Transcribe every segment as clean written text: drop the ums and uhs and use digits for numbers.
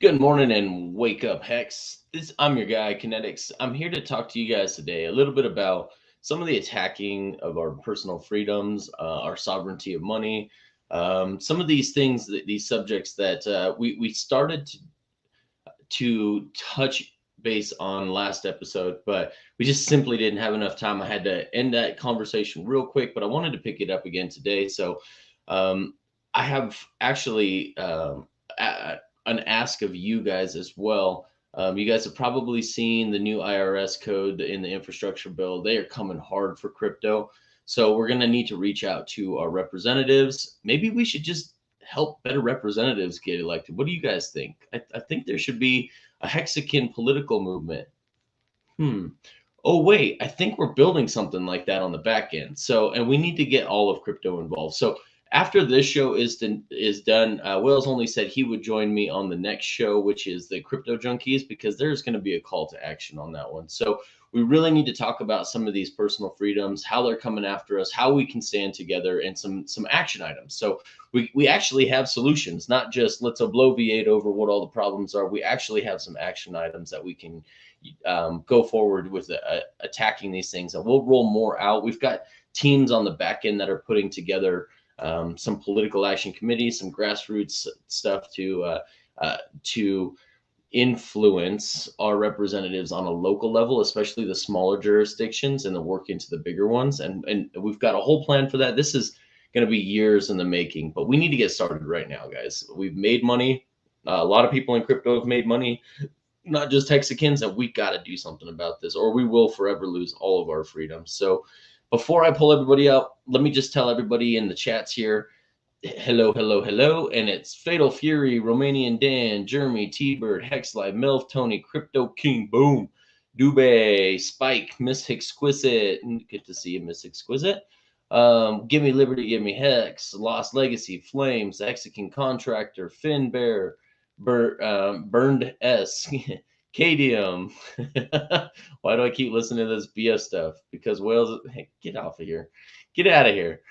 Good morning and wake up, Hex. I'm your guy, KNTX. I'm here to talk to you guys today a little bit about some of the attacking of our personal freedoms, our sovereignty of money, some of these things, these subjects that we started to touch base on last episode, but we just simply didn't have enough time. I had to end that conversation real quick, but I wanted to pick it up again today. So I have actually an ask of you guys as well. You guys have probably seen the new IRS code in the infrastructure bill. They are coming hard for crypto. So we're going to need to reach out to our representatives. Maybe we should just help better representatives get elected. What do you guys think? I think there should be a Hexican political movement. Oh, wait, I think we're building something like that on the back end. So, and we need to get all of crypto involved. So after this show is done, Will's only said he would join me on the next show, which is the Crypto Junkies, because there's going to be a call to action on that one. So we really need to talk about some of these personal freedoms, how they're coming after us, how we can stand together, and some action items. So we actually have solutions, not just let's obloviate over what all the problems are. We actually have some action items that we can go forward with attacking these things, and we'll roll more out. We've got teams on the back end that are putting together some political action committees, some grassroots stuff to influence our representatives on a local level, especially the smaller jurisdictions, and then work into the bigger ones. And we've got a whole plan for that. This is going to be years in the making, but we need to get started right now, guys. We've made money. A lot of people in crypto have made money, not just Hexicans, and we got to do something about this, or we will forever lose all of our freedoms. So before I pull everybody up, let me just tell everybody in the chats here, hello, hello, hello. And it's Fatal Fury, Romanian Dan, Jeremy, T-Bird, Hexlive, Milf, Tony, Crypto King, Boom, Dubé, Spike, Miss Exquisite. Good to see you, Miss Exquisite. Give Me Liberty, Give Me Hex, Lost Legacy, Flames, Hexican Contractor, Finn Bear, Burned S, Cadium. Why do I keep listening to this BS stuff? Because Wales, hey, get off of here. Get out of here.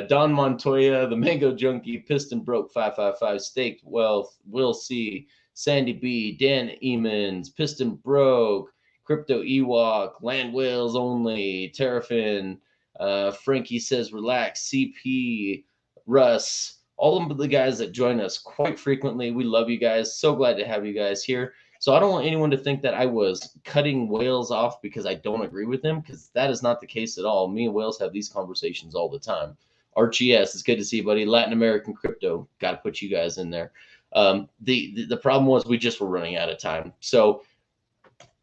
Don Montoya, the Mango Junkie, Piston Broke 555, Staked Wealth, Will C, Sandy B, Dan Emons, Piston Broke, Crypto Ewok, Land Whales Only, Terrafin, Frankie Says Relax, CP, Russ, all of the guys that join us quite frequently. We love you guys. So glad to have you guys here. So I don't want anyone to think that I was cutting Wales off because I don't agree with him, because that is not the case at all. Me and Wales have these conversations all the time. RGS, it's good to see you, buddy. Latin American Crypto, got to put you guys in there. The problem was we just were running out of time. So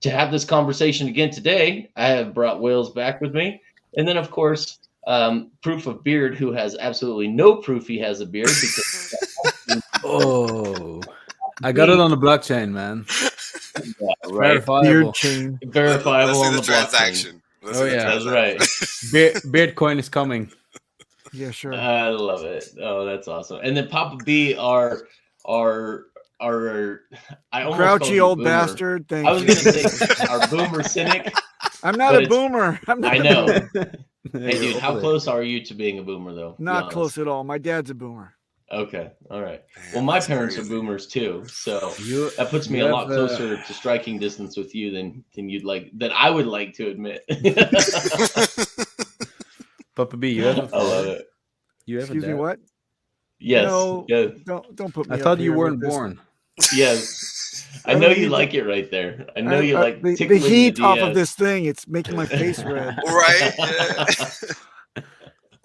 to have this conversation again today, I have brought Wales back with me. And then, of course, Proof of Beard, who has absolutely no proof he has a beard. Because I got it on the blockchain, man. Yeah, right. Verifiable. Beard chain. Verifiable on the transaction. That's right. Bitcoin is coming. Yeah, sure. I love it. Oh, that's awesome. And then Papa B, our I almost Grouchy old boomer. bastard. Thank I was you. going to say our boomer cynic. I'm not a boomer. I know. Hey, dude, how close are you to being a boomer, though? Not close at all. My dad's a boomer. Okay. All right. Well, my parents are boomers too, so that puts me a lot closer to striking distance with you than I would like to admit. Papa B, you have I love it. You have Excuse me, what? Yes. No, yes. Don't put me. I thought you weren't born. Yes. I know you like it right there. I know you like the heat off of this thing. It's making my face red. Right? Yeah.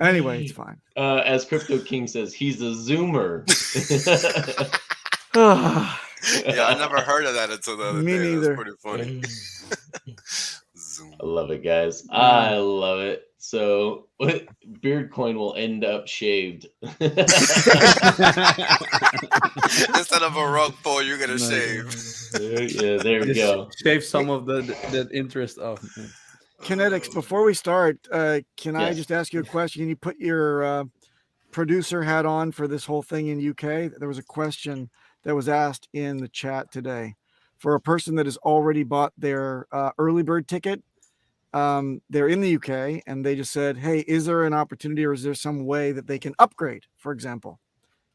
Anyway, it's fine. As Crypto King says, he's a Zoomer. Yeah, I never heard of that until the other Me day. neither. That's pretty funny. Zoom. I love it, guys. I love it. So, Beardcoin will end up shaved. Instead of a rug pull, you're gonna shave. Yeah, there we go. Shave some of the interest off. KNTX, before we start, can I just ask you a question? Can you put your producer hat on for this whole thing in UK? There was a question that was asked in the chat today for a person that has already bought their early bird ticket. They're in the UK and they just said, hey, is there an opportunity or is there some way that they can upgrade, for example?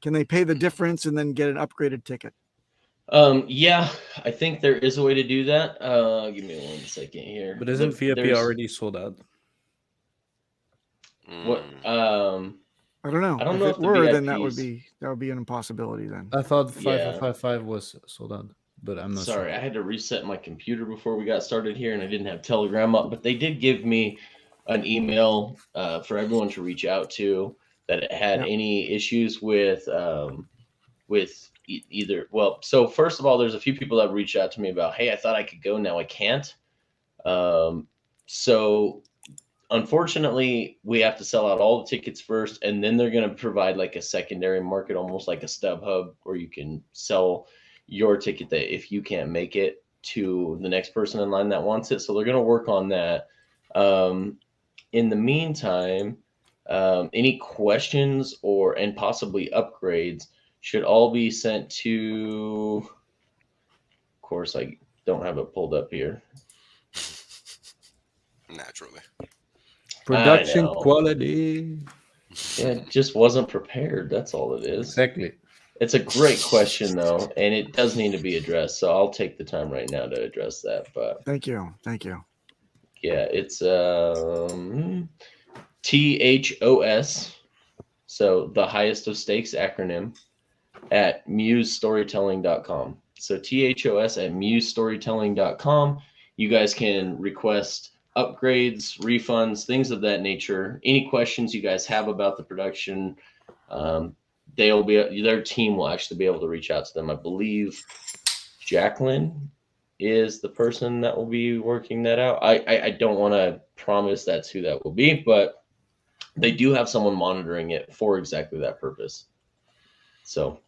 Can they pay the difference and then get an upgraded ticket? Yeah, I think there is a way to do that. Give me 1 second here. But isn't VIP there's- already sold out? What? I don't know. I don't If know it if the were, then that would VIPs be an impossibility. Then I thought Yeah. 5555 was sold out, but I'm not Sorry, sure. I had to reset my computer before we got started here, and I didn't have Telegram up. But they did give me an email for everyone to reach out to that had Yep. any issues with either. Well, so first of all, there's a few people that reached out to me about, hey, I thought I could go, now I can't. So unfortunately, we have to sell out all the tickets first, and then they're going to provide like a secondary market, almost like a StubHub, where you can sell your ticket that if you can't make it to the next person in line that wants it. So they're going to work on that. In the meantime, any questions and possibly upgrades should all be sent to. Of course, I don't have it pulled up here. Naturally. Production know. quality. Yeah, it just wasn't prepared. That's all it is. Exactly. It's a great question, though, and it does need to be addressed. So I'll take the time right now to address that. But thank you. yeah, it's THOS. So the highest of stakes acronym at musestorytelling.com. So THOS at musestorytelling.com. You guys can request upgrades, refunds, things of that nature. Any questions you guys have about the production, their team will actually be able to reach out to them. I believe Jacqueline is the person that will be working that out. I don't want to promise that's who that will be, but they do have someone monitoring it for exactly that purpose. So,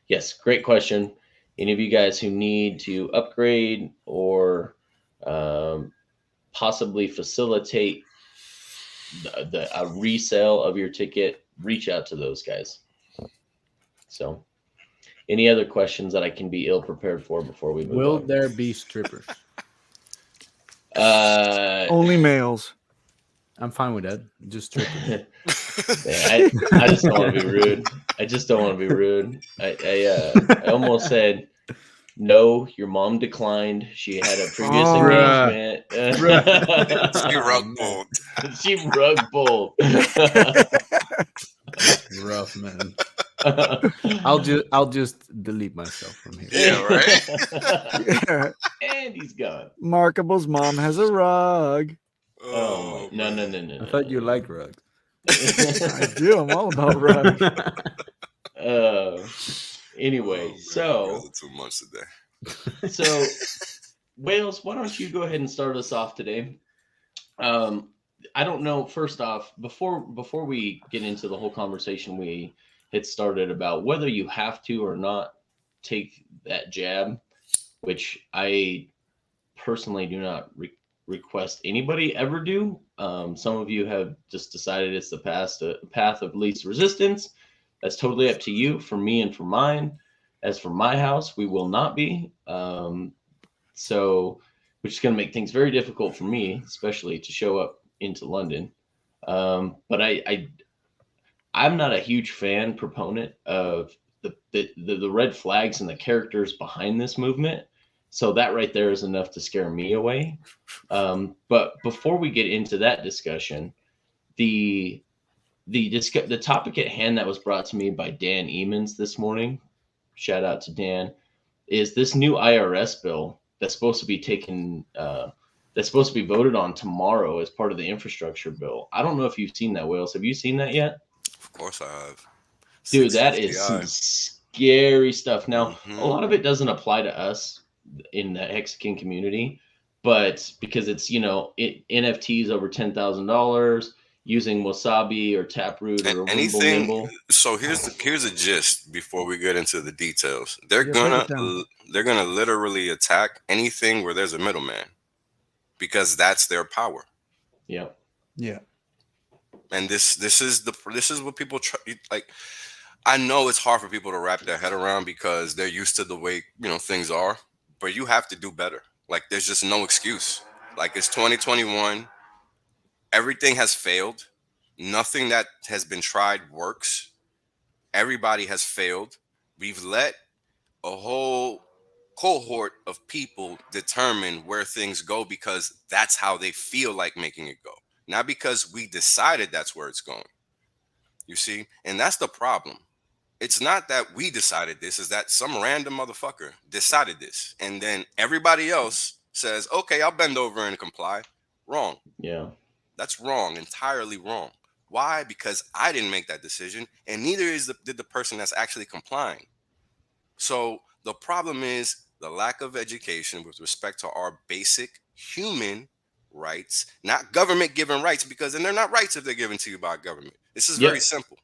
yes, great question. Any of you guys who need to upgrade or possibly facilitate a resale of your ticket, reach out to those guys. So, any other questions that I can be ill prepared for before we move Will on? there be strippers? Only males. I'm fine with that. Just strippers. I just don't want to be rude. I almost said, no, your mom declined. She had a previous engagement. She rug pulled. She rug pulled. Rough, man. I'll just delete myself from here. Yeah, right. Yeah. And he's gone. Markable's mom has a rug. Oh no. I thought you liked rugs. I do. I'm all about rugs. Anyway, You guys so are too much today. So, Wales, why don't you go ahead and start us off today? I don't know. First off, before we get into the whole conversation we had started about whether you have to or not take that jab, which I personally do not request anybody ever do. Some of you have just decided it's the path of least resistance. That's totally up to you. For me and for mine, as for my house, we will not be. So, which is going to make things very difficult for me, especially to show up into London. But I'm not a huge proponent of the red flags and the characters behind this movement. So that right there is enough to scare me away. But before we get into that discussion, the topic at hand that was brought to me by Dan Emons this morning, shout out to Dan, is this new IRS bill that's supposed to be voted on tomorrow as part of the infrastructure bill. I don't know if you've seen that, Wales. Have you seen that yet? Of course I have. Dude, that is some scary stuff. Now, a lot of it doesn't apply to us in the Hexakin community, but because it's, NFTs over $10,000 using Wasabi or Taproot or anything. Nimble. So here's a gist before we get into the details. They're gonna literally attack anything where there's a middleman, because that's their power. Yeah. Yeah. And this is what people try, like. I know it's hard for people to wrap their head around because they're used to the way things are, but you have to do better. Like, there's just no excuse. Like, it's 2021. Everything has failed. Nothing that has been tried works. Everybody has failed. We've let a whole cohort of people determine where things go because that's how they feel like making it go, not because we decided that's where it's going. You see? And that's the problem. It's not that we decided this, is that some random motherfucker decided this. And then everybody else says, okay, I'll bend over and comply. Wrong. Yeah. That's wrong. Entirely wrong. Why? Because I didn't make that decision, and neither did the person that's actually complying. So the problem is the lack of education with respect to our basic human rights, not government given rights, because then they're not rights if they're given to you by government. This is very simple.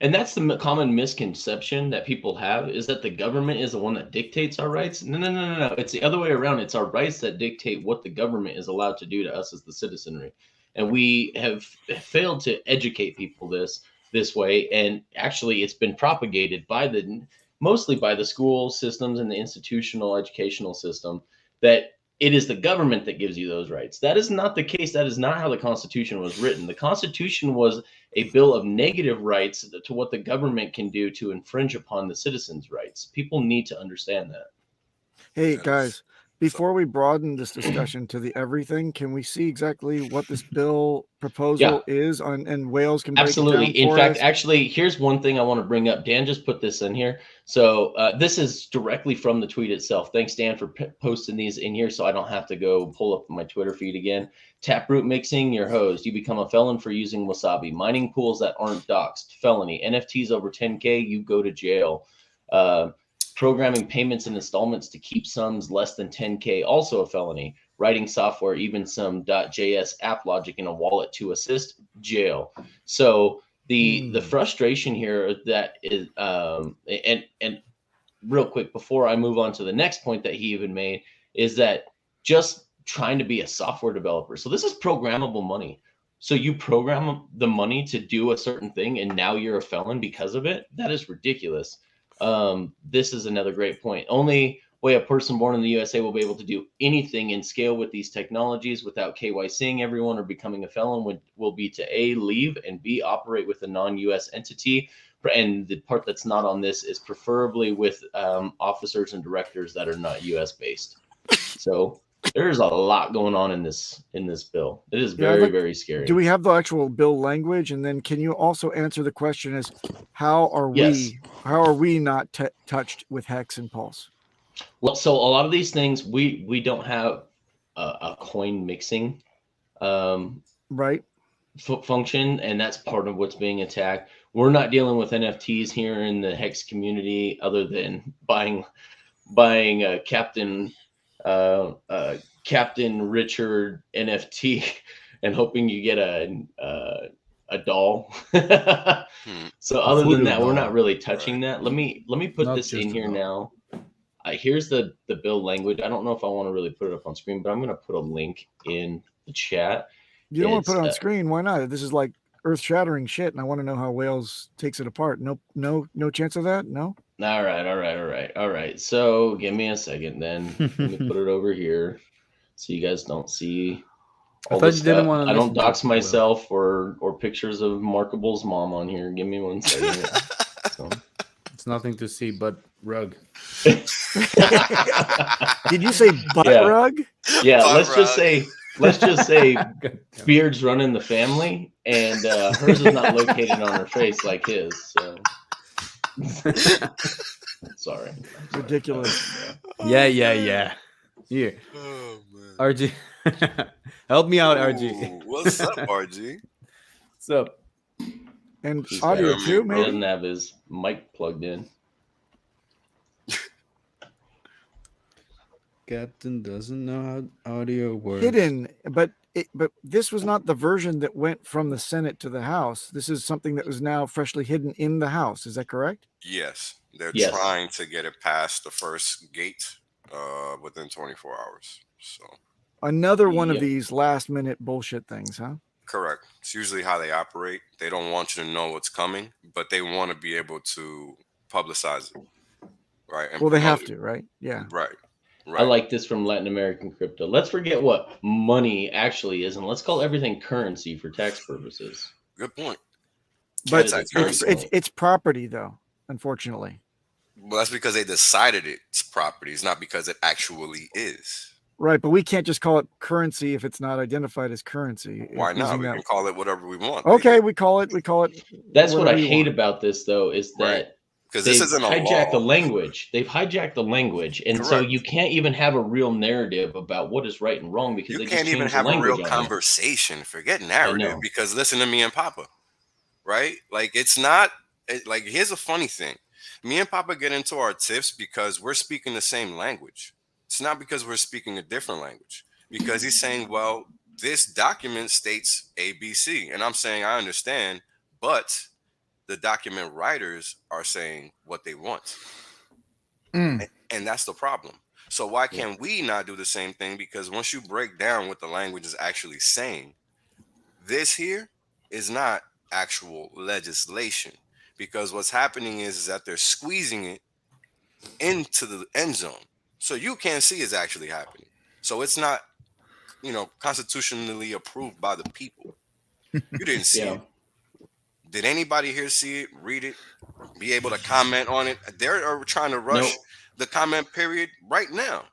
And that's the common misconception that people have, is that the government is the one that dictates our rights. No. It's the other way around. It's our rights that dictate what the government is allowed to do to us as the citizenry. And we have failed to educate people this way. And actually, it's been propagated mostly by the school systems and the institutional educational system that it is the government that gives you those rights. That is not the case. That is not how the Constitution was written. The Constitution was a bill of negative rights to what the government can do to infringe upon the citizens' rights. People need to understand that. Hey, guys, before we broaden this discussion to the everything, can we see exactly what this bill proposal is on, and Wales can break Absolutely. it down In fact, us? actually, here's one thing I want to bring up. Dan just put this in here. So this is directly from the tweet itself. Thanks, Dan, for posting these in here so I don't have to go pull up my Twitter feed again. Taproot mixing, you're hosed. You become a felon for using wasabi. Mining pools that aren't doxed, felony. NFTs over 10K, you go to jail. Programming payments and installments to keep sums less than 10K, also a felony. Writing software, even some .js app logic in a wallet to assist, jail. So the frustration here that is, and real quick before I move on to the next point that he even made, is that just trying to be a software developer. So this is programmable money. So you program the money to do a certain thing, and now you're a felon because of it. That is ridiculous. This is another great point. Only way a person born in the USA will be able to do anything in scale with these technologies without KYCing everyone or becoming a felon will be to A, leave, and B, operate with a non-US entity. And the part that's not on this is preferably with officers and directors that are not US based. So there's a lot going on in this bill. It is very scary. Do we have the actual bill language? And then can you also answer the question as how are we not touched with Hex and Pulse? Well, so a lot of these things we don't have a coin mixing right function, and that's part of what's being attacked. We're not dealing with NFTs here in the Hex community, other than buying a Captain Richard NFT and hoping you get a doll. So other than that, we're not really touching that. Let me put this in here now. Here's the bill language. I don't know if I want to really put it up on screen, but I'm going to put a link in the chat. You don't want to put it on screen. Why not? This is like earth-shattering shit, and I want to know how Wales takes it apart. No chance of that? No? All right. So give me a second then. Let me put it over here so you guys don't see all the stuff. I don't dox myself or pictures of Markable's mom on here. Give me 1 second. So. It's nothing to see but rug. Did you say butt rug? Yeah, let's just say beards run in the family, and hers is not located on her face like his. So sorry. Ridiculous. Yeah. Here. Oh, man. RG. Help me out, RG. What's up, RG? What's up? And audio too, maybe? He doesn't have his mic plugged in. Captain doesn't know how audio works. Hidden, but this was not the version that went from the Senate to the House. This is something that was now freshly hidden in the House. Is that correct? Yes. They're trying to get it past the first gate within 24 hours. So another one of these last minute bullshit things, huh? Correct. It's usually how they operate. They don't want you to know what's coming, but they want to be able to publicize it. Right. And well, they have to, right? Yeah. Right. I like this from Latin American crypto. Let's forget what money actually is, and let's call everything currency for tax purposes. Good point. But it's property, though, unfortunately. Well, that's because they decided it's property. It's not because it actually is. Right, but we can't just call it currency if it's not identified as currency. Why not? We can call it whatever we want. Okay, we call it. That's what I hate about this, though, is that because this isn't a hijacked law. the language. They've hijacked the language, and so you can't even have a real narrative about what is right and wrong because you they can't just even have a real conversation. Forget narrative, because listen to me and Papa, right? Like it's not like here's a funny thing. Me and Papa get into our tiffs because we're speaking the same language. It's not because we're speaking a different language. Because he's saying, well, this document states ABC. And I'm saying, I understand, but the document writers are saying what they want. And that's the problem. So why can't we not do the same thing? Because once you break down what the language is actually saying, this here is not actual legislation. Because what's happening is that they're squeezing it into the end zone. So you can't see it's actually happening. So it's not, constitutionally approved by the people. You didn't see it. Did anybody here see it, read it, be able to comment on it? They're trying to rush the comment period right now.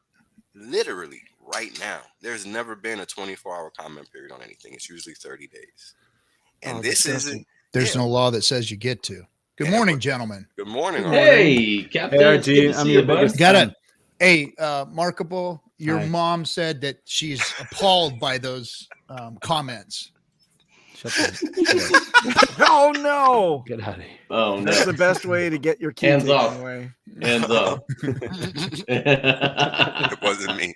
Literally right now. There's never been a 24-hour comment period on anything. It's usually 30 days. And this isn't. There's no law that says you get to. Good morning, gentlemen. Good morning. Hey, Captain. Hey, I'm your biggest fan. Hey, Markable, your mom said that she's appalled by those comments. Oh no! Get out of here. Oh no! That's the best way to get your kids hands off. Away. Hands off. It wasn't me.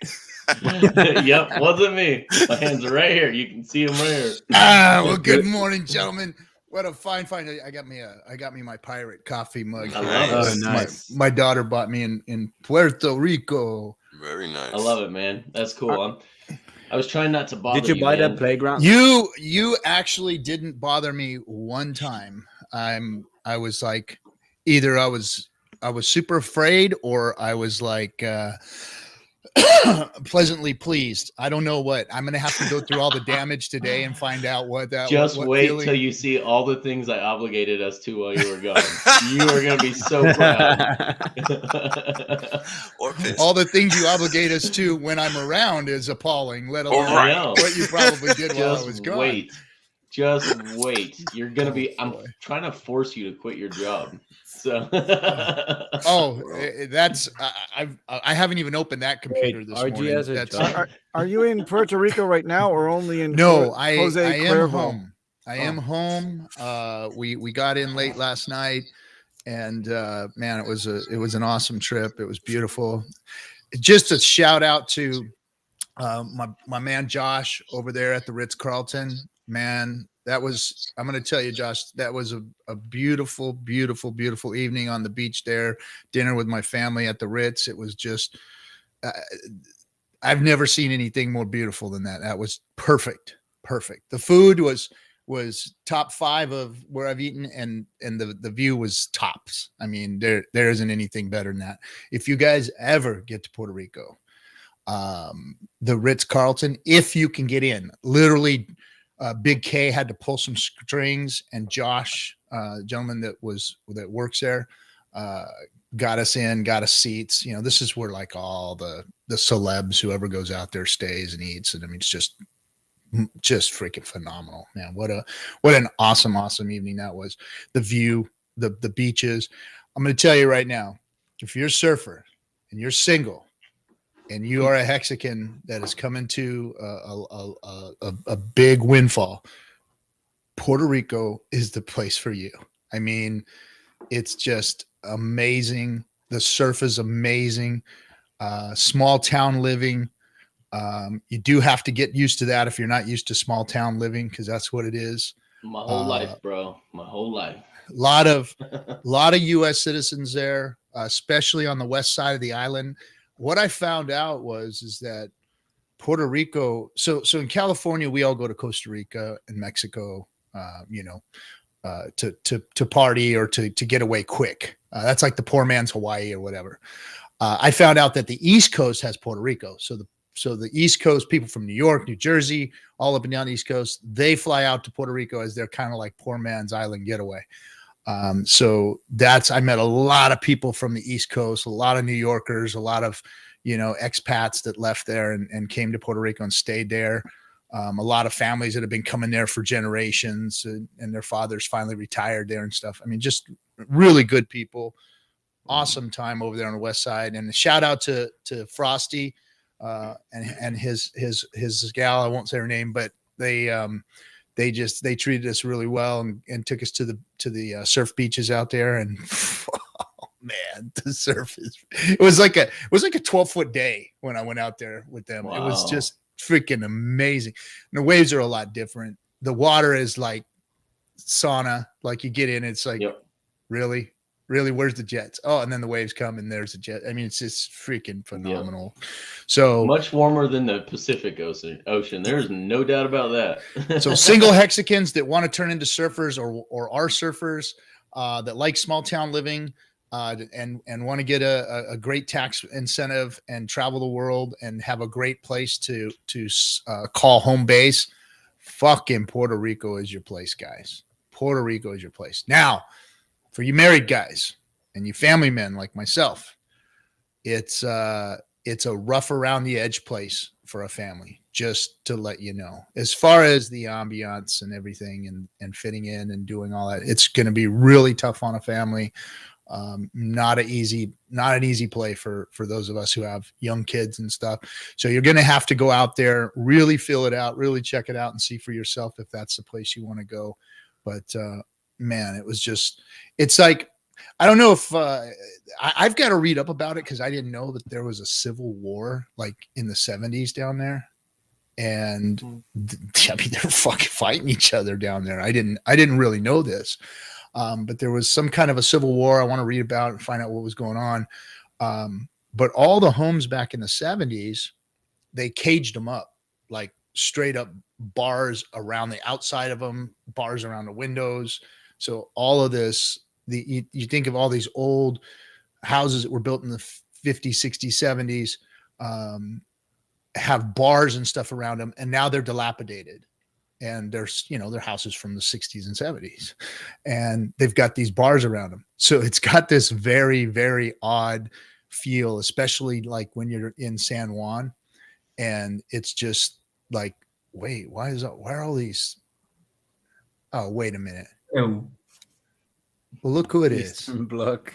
Yep, wasn't me. My hands are right here. You can see them right here. Well, good morning, gentlemen. What a fine. I got me my pirate coffee mug. I love it. Nice. My daughter bought me in Puerto Rico. Very nice. I love it, man. That's cool. I was trying not to bother you. Did you buy man. that playground? You actually didn't bother me one time. I was like, either I was super afraid or I was like pleasantly pleased. I don't know what. I'm gonna have to go through all the damage today and find out what that. Just what wait feeling. till you see all the things I obligated us to while you were gone. You are gonna be so proud. Or pissed. All the things you obligate us to when I'm around is appalling. Let alone what you probably did while I was gone. Just wait. You're gonna be. I'm trying to force you to quit your job. So. That's I haven't even opened that computer this morning. Are you in Puerto Rico right now, or only in? No, I am Cuervo? home. I am home. We got in late last night, and man, it was an awesome trip. It was beautiful. Just a shout out to my man Josh over there at the Ritz-Carlton. Man, I'm going to tell you, Josh, that was a beautiful, beautiful, beautiful evening on the beach there. Dinner with my family at the Ritz. It was just, I've never seen anything more beautiful than that. That was perfect. The food was top 5 of where I've eaten, and the view was tops. I mean, there isn't anything better than that. If you guys ever get to Puerto Rico, the Ritz-Carlton, if you can get in, literally. Big K had to pull some strings, and Josh, gentleman that works there, got us in, got us seats. This is where like all the celebs, whoever goes out there stays and eats. And I mean, it's just freaking phenomenal, man. What an awesome evening that was. The view, the beaches. I'm going to tell you right now, if you're a surfer and you're single, and you are a Hexican that is coming to a big windfall, Puerto Rico is the place for you. I mean, it's just amazing. The surf is amazing. Small town living. You do have to get used to that if you're not used to small town living, because that's what it is. My whole life, bro. My whole life. A lot of U.S. citizens there, especially on the west side of the island. What I found out is that Puerto Rico. So in California, we all go to Costa Rica and Mexico, to party or to get away quick. That's like the poor man's Hawaii or whatever. I found out that the East Coast has Puerto Rico. So the East Coast people from New York, New Jersey, all up and down the East Coast, they fly out to Puerto Rico as their kind of like poor man's island getaway. So I met a lot of people from the East Coast, a lot of New Yorkers, a lot of, expats that left there and came to Puerto Rico and stayed there. A lot of families that have been coming there for generations, and their fathers finally retired there and stuff. I mean, just really good people. Awesome time over there on the West Side. And a shout out to Frosty and his gal. I won't say her name, but they treated us really well and took us to the surf beaches out there. And oh man, the surf it was like a 12-foot day when I went out there with them. Wow. It was just freaking amazing. And the waves are a lot different. The water is like sauna. Like you get in, it's like, really, where's the jets? Oh, and then the waves come and there's a jet. I mean, it's just freaking phenomenal. So much warmer than the Pacific Ocean. There's no doubt about that. So single Hexicans that want to turn into surfers or are surfers that like small town living and want to get a great tax incentive and travel the world and have a great place to call home base. Fucking Puerto Rico is your place, guys. Puerto Rico is your place. Now, for you married guys and you family men like myself, it's a rough around the edge place for a family, just to let you know. As far as the ambiance and everything and fitting in and doing all that, it's going to be really tough on a family. Not an easy play for those of us who have young kids and stuff. So you're going to have to go out there, really feel it out, really check it out and see for yourself if that's the place you want to go. But man, it's like, I don't know if I've got to read up about it because I didn't know that there was a civil war like in the 70s down there. And I mean, they're fucking fighting each other down there. I didn't really know this. But there was some kind of a civil war I want to read about and find out what was going on. But all the homes back in the 70s, they caged them up, like straight up bars around the outside of them, bars around the windows. So all of this, you think of all these old houses that were built in the 50s, 60s, 70s, have bars and stuff around them. And now they're dilapidated. And there's, they're houses from the 60s and 70s, and they've got these bars around them. So it's got this very, very odd feel, especially like when you're in San Juan, and it's just like, wait, why are all these? Oh, wait a minute. Oh. Well, look who it is. Block.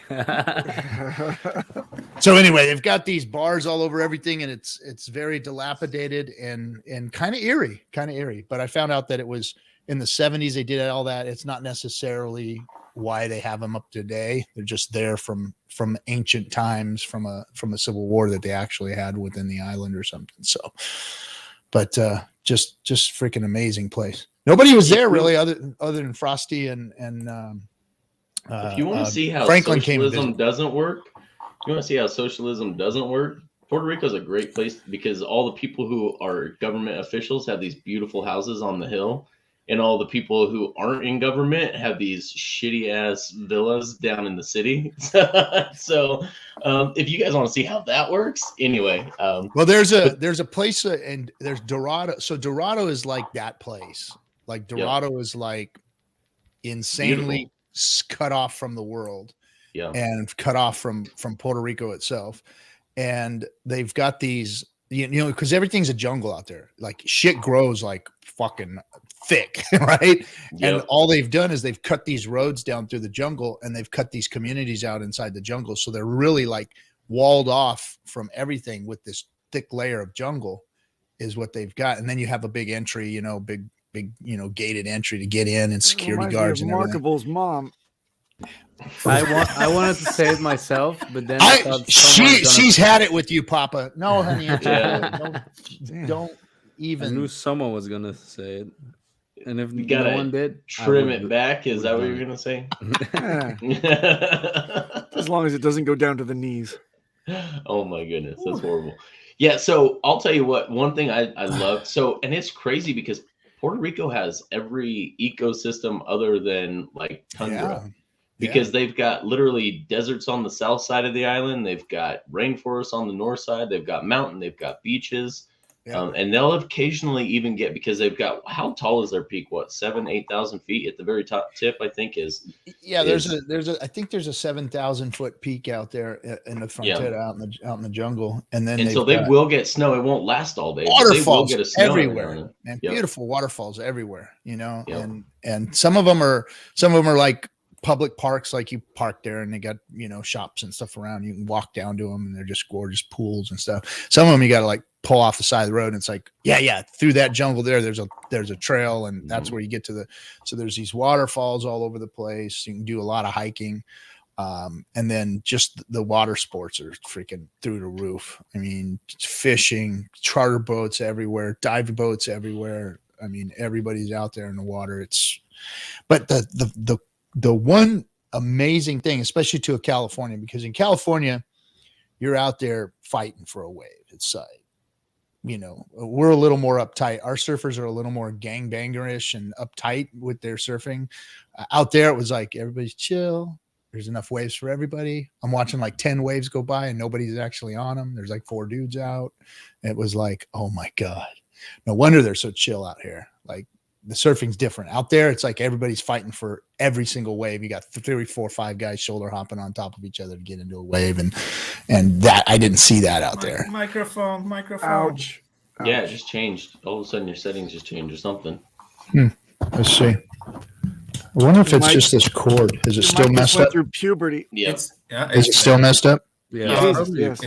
So anyway, they've got these bars all over everything, and it's very dilapidated and kind of eerie. But I found out that it was in the 70s they did all that. It's not necessarily why they have them up today. They're just there from ancient times, from a civil war that they actually had within the island or something. So, but just freaking amazing place. Nobody was there really, other than Frosty and if you want to see how Franklin socialism doesn't work, Puerto Rico is a great place because all the people who are government officials have these beautiful houses on the hill, and all the people who aren't in government have these shitty ass villas down in the city. So if you guys want to see how that works, anyway. Well, there's a place and there's Dorado. So Dorado is like that place. Like Dorado is like insanely beautiful. Cut off from the world, and cut off from Puerto Rico itself, and they've got these, because everything's a jungle out there. Like shit grows like fucking thick, right? And all they've done is they've cut these roads down through the jungle, and they've cut these communities out inside the jungle, so they're really like walled off from everything with this thick layer of jungle, is what they've got. And then you have a big entry, big gated entry to get in, and security guards and everything. Remarkable's mom. I wanted to say it myself, but then she's had it with you, Papa. No, honey, don't even. I knew someone was gonna say it, and if you no one did, trim it back. Is that what you're gonna say? As long as it doesn't go down to the knees. Oh my goodness, that's horrible. Yeah, so I'll tell you what. One thing I love. So, and it's crazy because Puerto Rico has every ecosystem other than like tundra. Because they've got literally deserts on the south side of the island. They've got rainforests on the north side. They've got mountain. They've got beaches. Yeah. And they'll occasionally even get, because they've got, how tall is their peak? What, 7,000-8,000 feet at the very top tip? I think is. Yeah, I think there's a 7,000 foot peak out there in the frontera, out in the jungle, and then so they will get snow. It won't last all day. Waterfalls they will get a snow everywhere, man. Yep. Beautiful waterfalls everywhere, Yep. and some of them are like public parks, like you park there and they got, shops and stuff around. You can walk down to them and they're just gorgeous pools and stuff. Some of them you got to like pull off the side of the road and it's like, through that jungle there's a trail and that's where you get to so there's these waterfalls all over the place. You can do a lot of hiking. And then just the water sports are freaking through the roof. I mean, fishing, charter boats everywhere, dive boats everywhere. I mean, everybody's out there in the water. But the one amazing thing, especially to a Californian, because in California, you're out there fighting for a wave. It's we're a little more uptight. Our surfers are a little more gangbangerish and uptight with their surfing. Out there, it was like everybody's chill. There's enough waves for everybody. I'm watching like 10 waves go by and nobody's actually on them. There's like 4 dudes out. It was like, oh my God. No wonder they're so chill out here. Like, the surfing's different out there. It's like everybody's fighting for every single wave. You got 3, 4, 5 guys shoulder hopping on top of each other to get into a wave. And that, I didn't see that out there. Microphone. Ouch. Yeah, it just changed. All of a sudden your settings just changed or something. Let's see. I wonder if it's just this cord. Is it still messed up? Through puberty. Yeah. Is it still messed up? Yeah. Yes.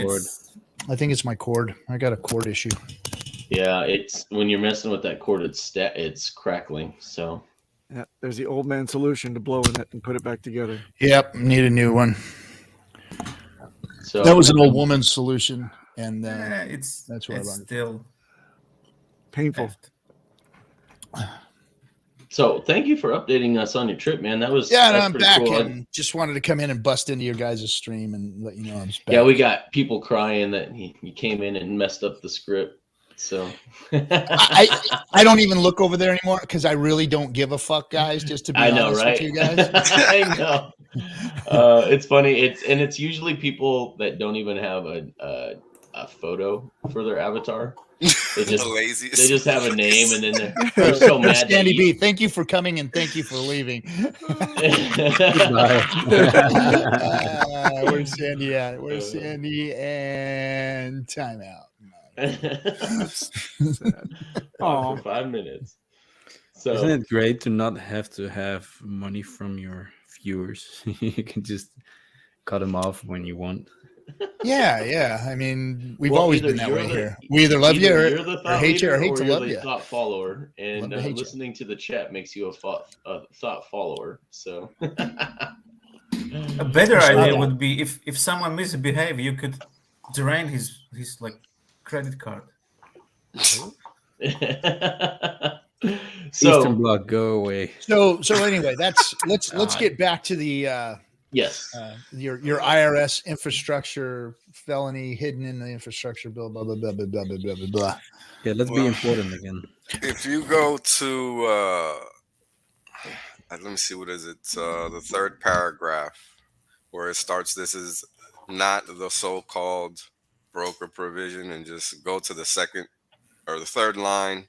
I think it's my cord. I got a cord issue. Yeah, it's when you're messing with that cord, it's crackling. So Yeah, there's the old man solution to blow in it and put it back together. Yep, need a new one. So That was an old woman's solution, and That's what I learned. Still Painful. So thank you for updating us on your trip, man. That's I'm pretty back cool. and just wanted to come in and bust into your guys' stream and let you know I'm back. Yeah, we got people crying that you came in and messed up the script. So I don't even look over there anymore because I really don't give a fuck, guys. Just to be honest with you guys. I know. It's funny. It's usually people that don't even have a photo for their avatar. They just have a name and then they're so mad. Sandy B, thank you for coming and thank you for leaving. Where's Sandy at? Where's Sandy? And timeout. For 5 minutes. So isn't it great to not have to have money from your viewers? You can just cut them off when you want. Yeah. I mean, we've always been that way here. We either love you or hate you or hate to love you. Thought follower, and listening to the chat makes you a thought follower. So a better idea would be if someone misbehaves, you could drain his like credit card. So Eastern Bloc, go away. So anyway, let's get back to the yes, your IRS infrastructure felony hidden in the infrastructure bill. Blah blah blah blah blah blah blah blah. Yeah, let's be important again. If you go to let me see, what is it? The third paragraph where it starts. This is not the so-called broker provision, and just go to the second or the third line.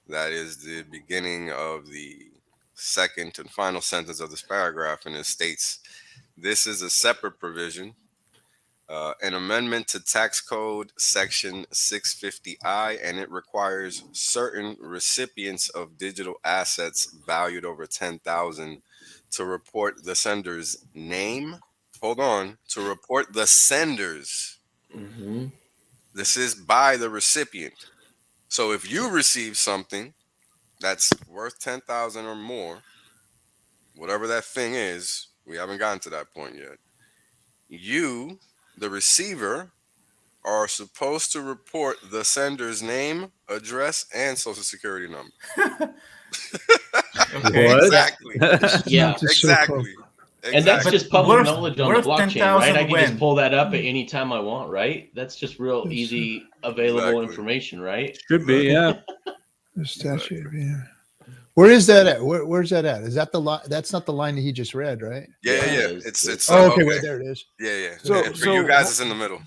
That is the beginning of the second and final sentence of this paragraph, and it states, this is a separate provision, an amendment to tax code section 650I, and it requires certain recipients of digital assets valued over 10,000 to report the sender's name. Hold on, to report the sender's. Mm-hmm. This is by the recipient. So if you receive something that's worth 10,000 or more, whatever that thing is, we haven't gotten to that point yet. You, the receiver, are supposed to report the sender's name, address, and social security number. Okay. Exactly. Yeah, exactly. And that's just public knowledge on the worth blockchain, right? I can when? just pull that up at any time I want, right? That's just real easy, available information, right? Should be, yeah. The statute, yeah. Where is that at? Where's that at? Is that the line? That's not the line that he just read, right? Yeah. It's okay, wait, there it is. Yeah. So- For so- you guys, it's in the middle.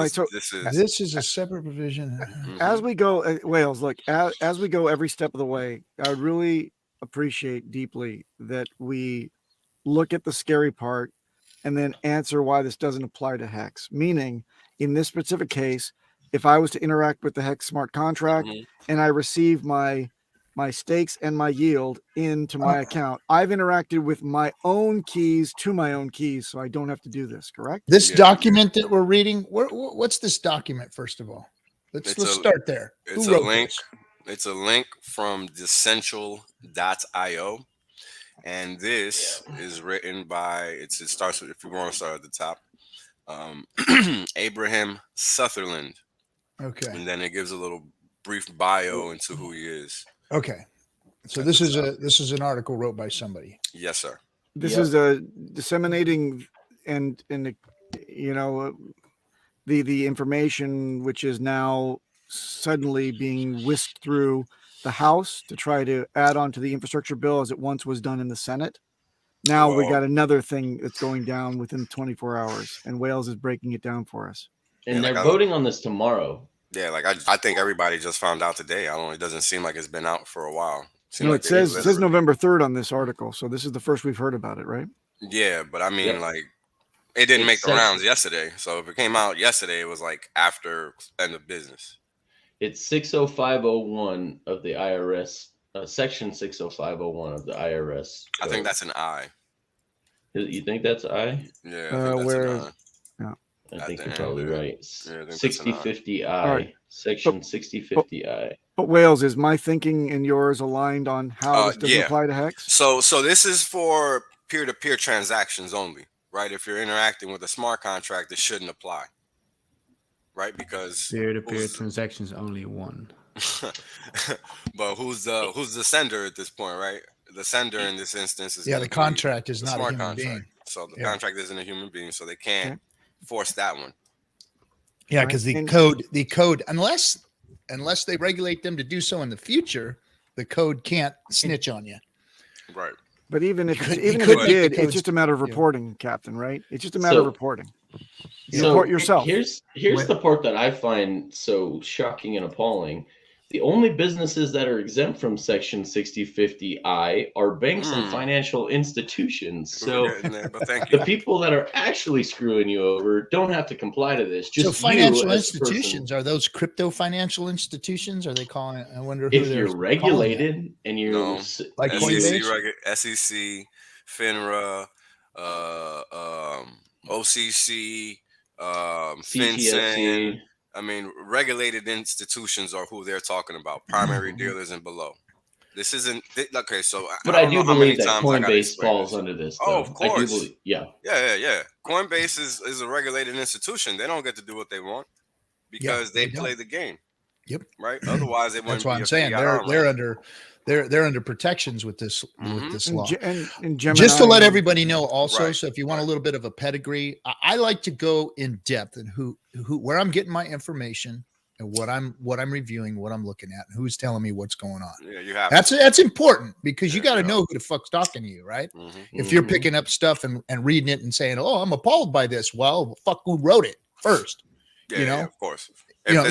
so- This This is is a separate provision. As we go, Wales, look, as we go every step of the way, I would really appreciate deeply that we look at the scary part and then answer why this doesn't apply to Hex. Meaning, in this specific case, if I was to interact with the Hex smart contract and I receive my stakes and my yield into my account, I've interacted with my own keys to my own keys, so I don't have to do this, correct? This document that we're reading, what's this document, first of all? Let's start there. It's Who a wrote link. this? It's a link from Decentral.io. And this is written by, it starts with, if you want to start at the top, Abraham Sutherland. Okay. And then it gives a little brief bio into who he is. Okay. So this is an article wrote by somebody. Yes, sir. This is disseminating and you know the information which is now suddenly being whisked through the House to try to add on to the infrastructure bill as it once was done in the Senate. Now we got another thing that's going down within 24 hours, and Wales is breaking it down for us. And they're voting on this tomorrow. Yeah, like I think everybody just found out today. It doesn't seem like it's been out for a while. No, it says November 3rd on this article, so this is the first we've heard about it, right? Yeah, but I mean, like, it didn't make the rounds yesterday. So if it came out yesterday, it was like after end of business. It's 60501 of the IRS, section 60501 of the IRS. I think that's an I. You think that's I? Yeah, I think that's an I. I think you're probably right. Yeah, 6050I, Right. section 6050I. But Wales, is my thinking and yours aligned on how this doesn't apply to Hex? So this is for peer-to-peer transactions only, right? If you're interacting with a smart contract, it shouldn't apply, right? Because peer-to-peer transactions only one. But who's the sender at this point, right? The sender in this instance is the contract is not a smart human contract. being. So the contract isn't a human being, so they can't force that one. Yeah, because the code, unless they regulate them to do so in the future, the code can't snitch on you. Right. But even if it did, it's just a matter of reporting, Captain, right? It's just a matter of reporting. You report yourself. Here's the part that I find so shocking and appalling. The only businesses that are exempt from Section 6050I are banks and financial institutions. So the people that are actually screwing you over don't have to comply to this. Just so financial institutions, are those crypto financial institutions? Are they calling it? I wonder who if you're regulated and you're like SEC, FINRA, OCC, FinCEN. I mean, regulated institutions are who they're talking about, primary dealers and below. This isn't okay. So, but I do believe that Coinbase falls under this. Oh, of course. Yeah. Coinbase is a regulated institution. They don't get to do what they want because they play the game. Yep. Right. Otherwise, they wouldn't. That's what I'm saying. They're under protections with this law. And Gemini, just to let everybody know, also, so if you want a little bit of a pedigree, I like to go in depth and where I'm getting my information and what I'm reviewing, what I'm looking at, and who's telling me what's going on. Yeah, you have. That's important because you got to know who the fuck's talking to you, right? If you're picking up stuff and reading it and saying, "Oh, I'm appalled by this," well, fuck, who wrote it first? Yeah, of course. So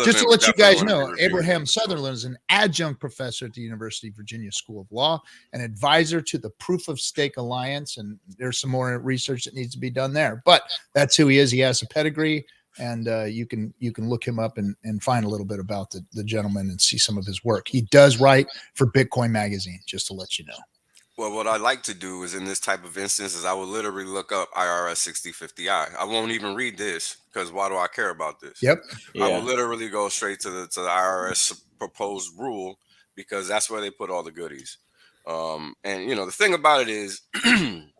just to let you guys know, Abraham Sutherland is an adjunct professor at the University of Virginia School of Law, an advisor to the Proof of Stake Alliance, and there's some more research that needs to be done there. But that's who he is. He has a pedigree, and you can look him up and find a little bit about the gentleman and see some of his work. He does write for Bitcoin Magazine, just to let you know. Well, what I like to do is in this type of instances, I will literally look up IRS 6050I. I won't even read this because why do I care about this? Yep. I will literally go straight to the IRS proposed rule because that's where they put all the goodies. And the thing about it is, and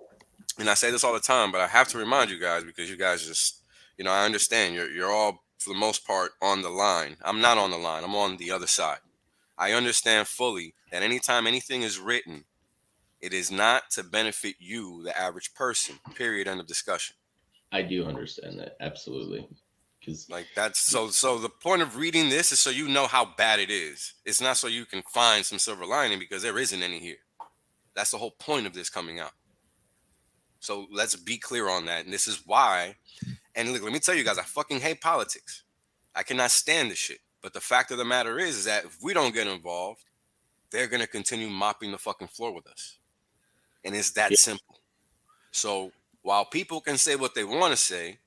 I say this all the time, but I have to remind you guys because you guys just, I understand you're all for the most part on the line. I'm not on the line. I'm on the other side. I understand fully that anytime anything is written, it is not to benefit you, the average person, period, end of discussion. I do understand that. Absolutely. Because Like that's so the point of reading this is so you know how bad it is. It's not so you can find some silver lining, because there isn't any here. That's the whole point of this coming out. So let's be clear on that. And this is why. And look, let me tell you guys, I fucking hate politics. I cannot stand this shit. But the fact of the matter is that if we don't get involved, they're going to continue mopping the fucking floor with us. And it's that simple. So while people can say what they want to say,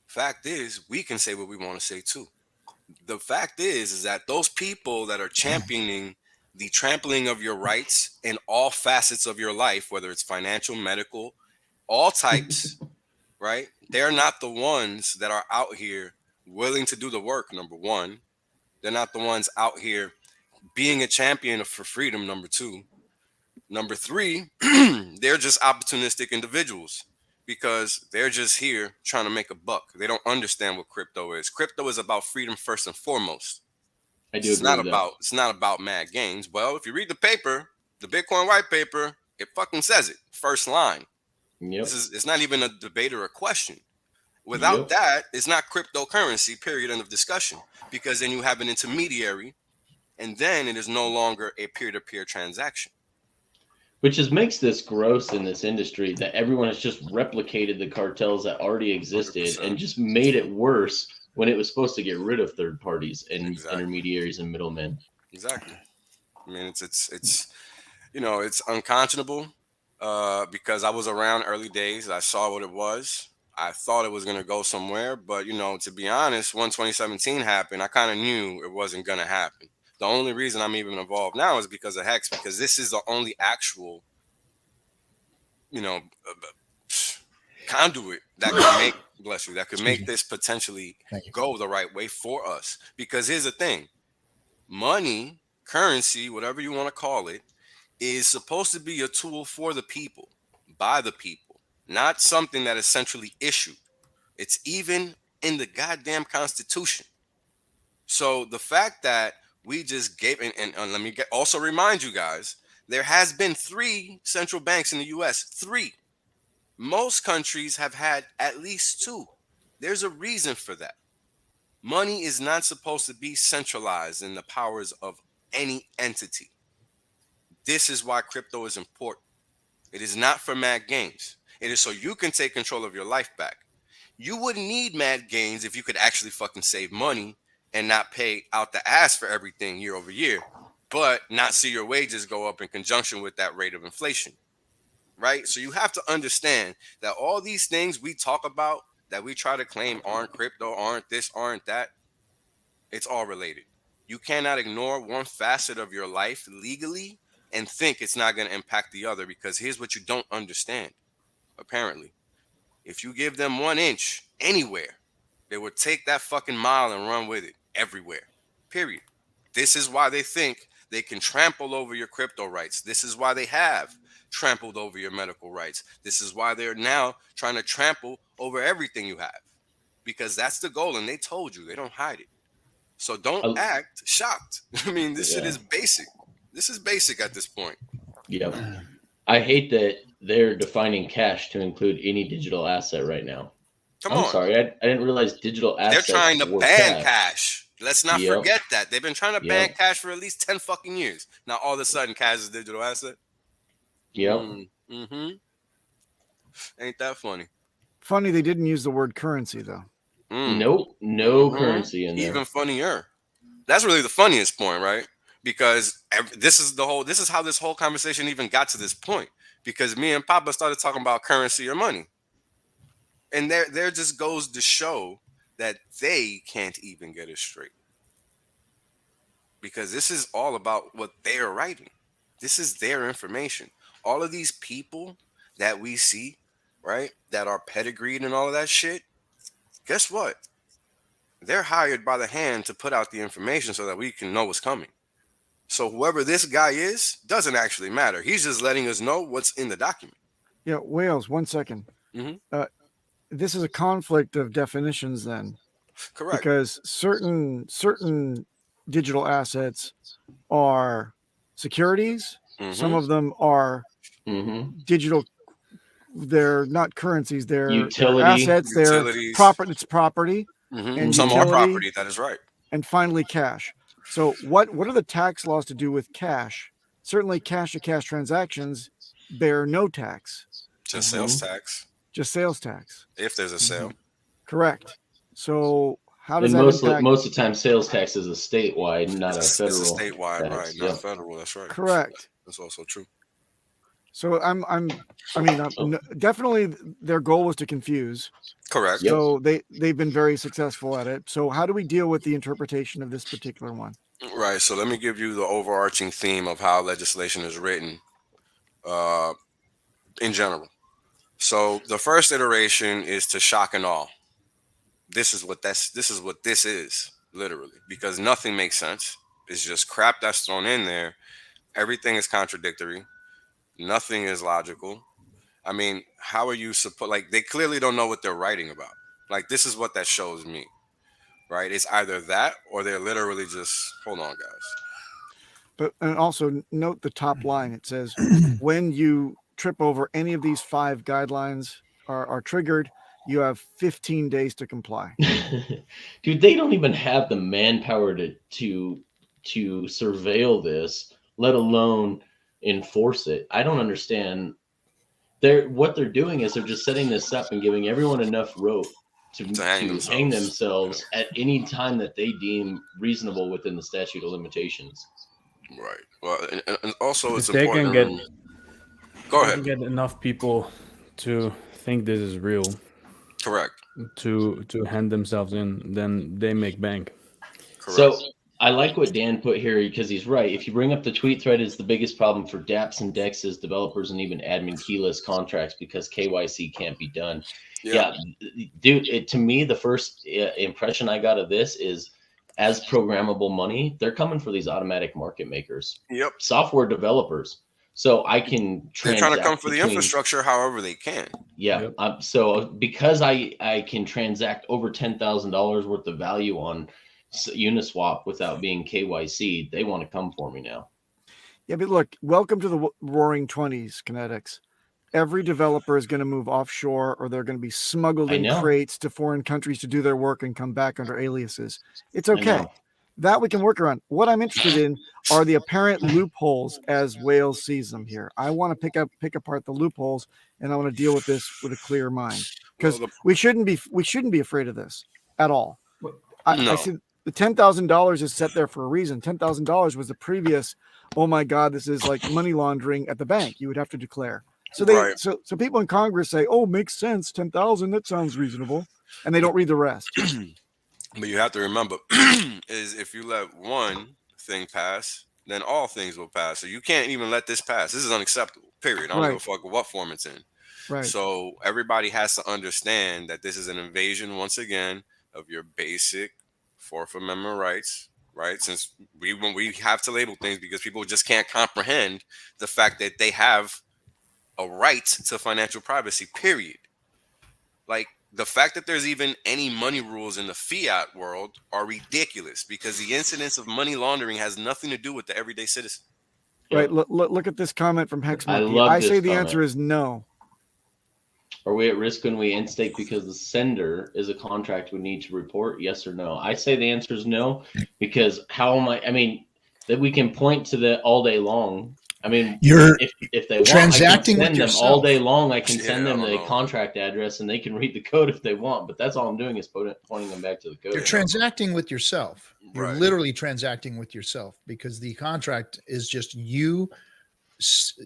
fact is, we can say what we want to say too. The fact is that those people that are championing the trampling of your rights in all facets of your life, whether it's financial, medical, all types, right? They're not the ones that are out here willing to do the work, number one. They're not the ones out here being a champion for freedom, number two. Number three, they're just opportunistic individuals because they're just here trying to make a buck. They don't understand what crypto is. Crypto is about freedom first and foremost. It's not about mad gains. Well, if you read the paper, the Bitcoin white paper, it fucking says it. First line. Yep. It's not even a debate or a question. Without that, it's not cryptocurrency, period, end of discussion. Because then you have an intermediary, and then it is no longer a peer-to-peer transaction. Which just makes this gross in this industry that everyone has just replicated the cartels that already existed 100%. And just made it worse when it was supposed to get rid of third parties and intermediaries and middlemen. Exactly. I mean, it's you know, it's unconscionable because I was around early days. I saw what it was. I thought it was going to go somewhere. But, you know, to be honest, when 2017 happened, I kind of knew it wasn't going to happen. The only reason I'm even involved now is because of Hex, because this is the only actual, you know, conduit that could make, bless you, that could make this potentially go the right way for us. Because here's the thing, money, currency, whatever you want to call it, is supposed to be a tool for the people, by the people, not something that is centrally issued. It's even in the goddamn Constitution. So the fact that we just gave, and let me also remind you guys, there has been 3 central banks in the U.S. 3. Most countries have had at least 2. There's a reason for that. Money is not supposed to be centralized in the powers of any entity. This is why crypto is important. It is not for mad gains. It is so you can take control of your life back. You wouldn't need mad gains if you could actually fucking save money and not pay out the ass for everything year over year, but not see your wages go up in conjunction with that rate of inflation, right? So you have to understand that all these things we talk about that we try to claim aren't crypto, aren't this, aren't that, it's all related. You cannot ignore one facet of your life legally and think it's not going to impact the other, because here's what you don't understand, apparently. If you give them 1 inch anywhere, they would take that fucking mile and run with it everywhere, period. This is why they think they can trample over your crypto rights. This is why they have trampled over your medical rights. This is why they're now trying to trample over everything you have, because that's the goal. And they told you, they don't hide it. So don't act shocked. I mean, this shit is basic. This is basic at this point. Yep. I hate that they're defining cash to include any digital asset right now. I'm sorry, I didn't realize digital assets. They're trying to ban cash. Let's not forget that. They've been trying to ban cash for at least 10 fucking years. Now all of a sudden cash is a digital asset. Yep. Ain't that funny? Funny they didn't use the word currency though. Nope, no currency in there. Even funnier. That's really the funniest point, right? Because this is how this whole conversation even got to this point. Because me and Papa started talking about currency or money. And there just goes to show that they can't even get it straight. Because this is all about what they're writing. This is their information. All of these people that we see, right, that are pedigreed and all of that shit, guess what? They're hired by the hand to put out the information so that we can know what's coming. So whoever this guy is doesn't actually matter. He's just letting us know what's in the document. Yeah, Wales, 1 second. This is a conflict of definitions then. Correct. Because certain digital assets are securities. Some of them are digital. They're not currencies. They're assets. They're property. It's property. and Some are utility, property. That is right. and finally cash. So what are the tax laws to do with cash? Certainly cash-to-cash transactions bear no tax. Just sales tax. Just sales tax. If there's a sale. Correct. So how does And that impact? most of the time, sales tax is a statewide, not a federal. It's a statewide, tax. right? Not federal. That's right. Correct. That's also true. So definitely their goal was to confuse. Correct. So they've been very successful at it. So how do we deal with the interpretation of this particular one? Right. So let me give you the overarching theme of how legislation is written in general. So the first iteration is to shock and awe. This is what this is, literally, because nothing makes sense. It's just crap that's thrown in there. Everything is contradictory. Nothing is logical. I mean, how are you supposed, like, they clearly don't know what they're writing about. Like, this is what that shows me, right? It's either that or they're literally just, hold on, guys. And also note the top line. It says, when you trip over any of these 5 guidelines are triggered, you have 15 days to comply. Dude, they don't even have the manpower to surveil this, let alone enforce it. I don't understand. What they're doing is they're just setting this up and giving everyone enough rope to hang themselves at any time that they deem reasonable within the statute of limitations. Right. Well, and also it's If they important. Go ahead. Get enough people to think this is real. Correct. To hand themselves in, then they make bank. Correct. So I like what Dan put here because he's right. If you bring up the tweet thread, it's the biggest problem for dApps and DEXs, developers, and even admin keyless contracts because KYC can't be done. Yeah, dude, to me, the first impression I got of this is as programmable money, they're coming for these automatic market makers. Yep. Software developers. So I can They're trying to come for the infrastructure however they can. Yeah. Yep. So because I can transact over $10,000 worth of value on Uniswap without being KYC, they want to come for me now. Yeah, but look, welcome to the roaring 20s, KNTX. Every developer is going to move offshore or they're going to be smuggled in crates to foreign countries to do their work and come back under aliases. It's okay. That we can work around. What I'm interested in are the apparent loopholes as Wales sees them here. I want to pick apart the loopholes, and I want to deal with this with a clear mind because we shouldn't be afraid of this at all. I see the $10,000 is set there for a reason. $10,000 was the previous. Oh my God, this is like money laundering at the bank. You would have to declare. So so people in Congress say, "Oh, makes sense. 10,000. That sounds reasonable," and they don't read the rest. But you have to remember, is if you let one thing pass, then all things will pass. So you can't even let this pass. This is unacceptable, period. I don't give a fuck what form it's in. Right. So everybody has to understand that this is an invasion, once again, of your basic Fourth Amendment rights, right? Since we have to label things because people just can't comprehend the fact that they have a right to financial privacy, period. Like, the fact that there's even any money rules in the fiat world are ridiculous because the incidence of money laundering has nothing to do with the everyday citizen. Right. Look at this comment from Hex Birthday. I say the answer is no. Are we at risk when we instate because the sender is a contract we need to report? Yes or no? I say the answer is no because that we can point to the all day long. I mean, if they want, transacting I can send with them all day long. I can send them the contract address and they can read the code if they want. But that's all I'm doing is pointing them back to the code. You're transacting with yourself. You're literally transacting with yourself because the contract is just you.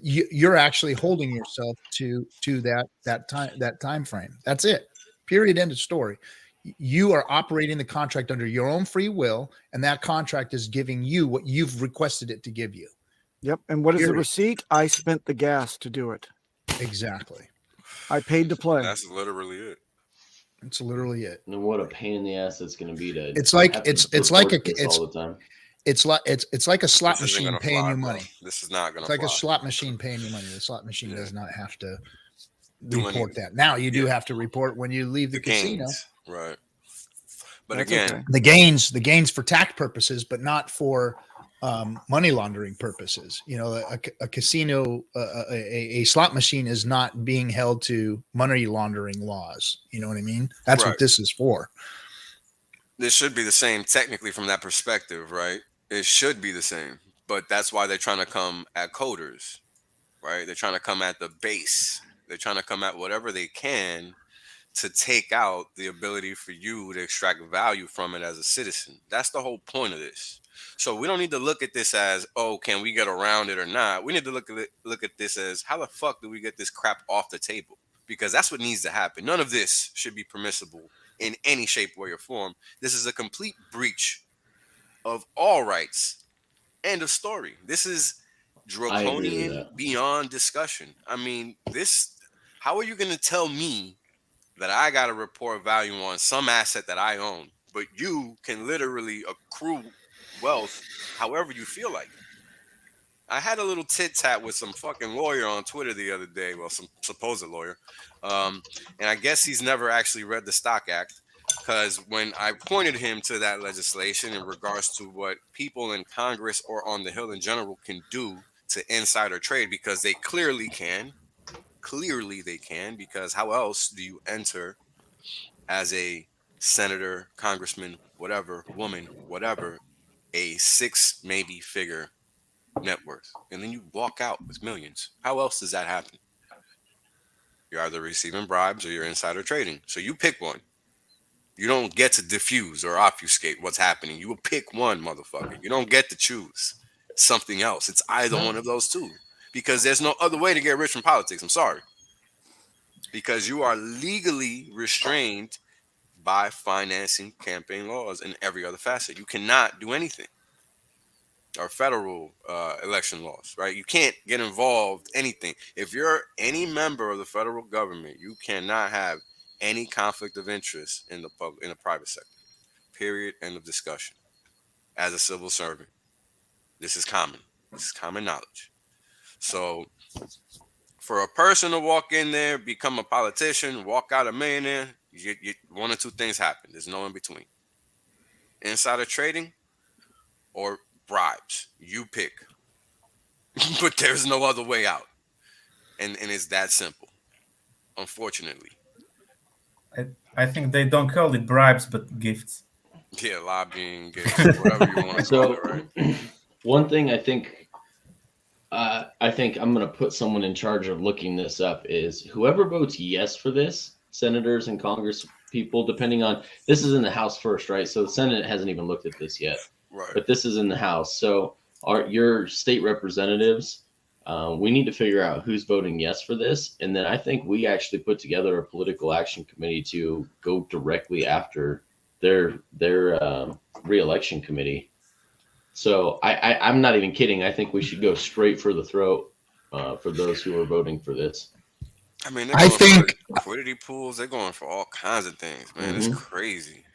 You're actually holding yourself to that time frame. That's it. Period. End of story. You are operating the contract under your own free will, and that contract is giving you what you've requested it to give you. Yep. And what is the receipt? I spent the gas to do it. Exactly. I paid to play. That's literally it. It's literally it. And what a pain in the ass it's going to be to. It's like all the time. It's like a slot machine paying you money. This is not going to. It's like a slot machine paying you money. The slot machine does not have to report that. Now you do have to report when you leave the casino. Right. But again, the gains for tax purposes, but not for money laundering purposes. You know, a casino, a slot machine is not being held to money laundering laws. You know what I mean? That's what this is for. this should be the same technically from that perspective, right? It should be the same, but that's why they're trying to come at coders, right? They're trying to come at the base. They're trying to come at whatever they can to take out the ability for you to extract value from it as a citizen. That's the whole point of this. So we don't need to look at this as, oh, can we get around it or not? We need to look at this as, how the fuck do we get this crap off the table? Because that's what needs to happen. None of this should be permissible in any shape, way, or form. This is a complete breach of all rights. End of story. This is draconian beyond discussion. I mean, this. How are you going to tell me that I got to report value on some asset that I own, but you can literally accrue wealth however you feel like? I had a little tit tat with some fucking lawyer on Twitter the other day. Well, some supposed lawyer, and I guess he's never actually read the Stock Act. Because when I pointed him to that legislation in regards to what people in Congress or on the Hill in general can do to insider trade, because they clearly can. Clearly they can, because how else do you enter as a senator, congressman, whatever, woman, whatever, a six maybe figure net worth, and then you walk out with millions? How else does that happen? You're either receiving bribes or you're insider trading. So you pick one. You don't get to diffuse or obfuscate what's happening. You will pick one, motherfucker. You don't get to choose something else. It's either one of those two, because there's no other way to get rich from politics. I'm sorry. Because you are legally restrained by financing campaign laws and every other facet. You cannot do anything. Or federal election laws, right? You can't get involved anything. If you're any member of the federal government, you cannot have any conflict of interest in the private sector. Period. End of discussion. As a civil servant, this is common. This is common knowledge. So, for a person to walk in there, become a politician, walk out a millionaire, one or two things happen. There's no in between. Insider trading or bribes. You pick. But there's no other way out. And it's that simple. Unfortunately. I think they don't call it bribes, but gifts. Yeah, lobbying, gifts, whatever you want to call it, right? One thing I think I'm going to put someone in charge of looking this up is whoever votes yes for this, senators and Congress people, depending on, this is in the House first, right? So the Senate hasn't even looked at this yet, right? But this is in the House. So your state representatives, we need to figure out who's voting yes for this. And then I think we actually put together a political action committee to go directly after their re-election committee. So I'm not even kidding. I think we should go straight for the throat for those who are voting for this. I mean, I think liquidity pools, they're going for all kinds of things, man. It's crazy.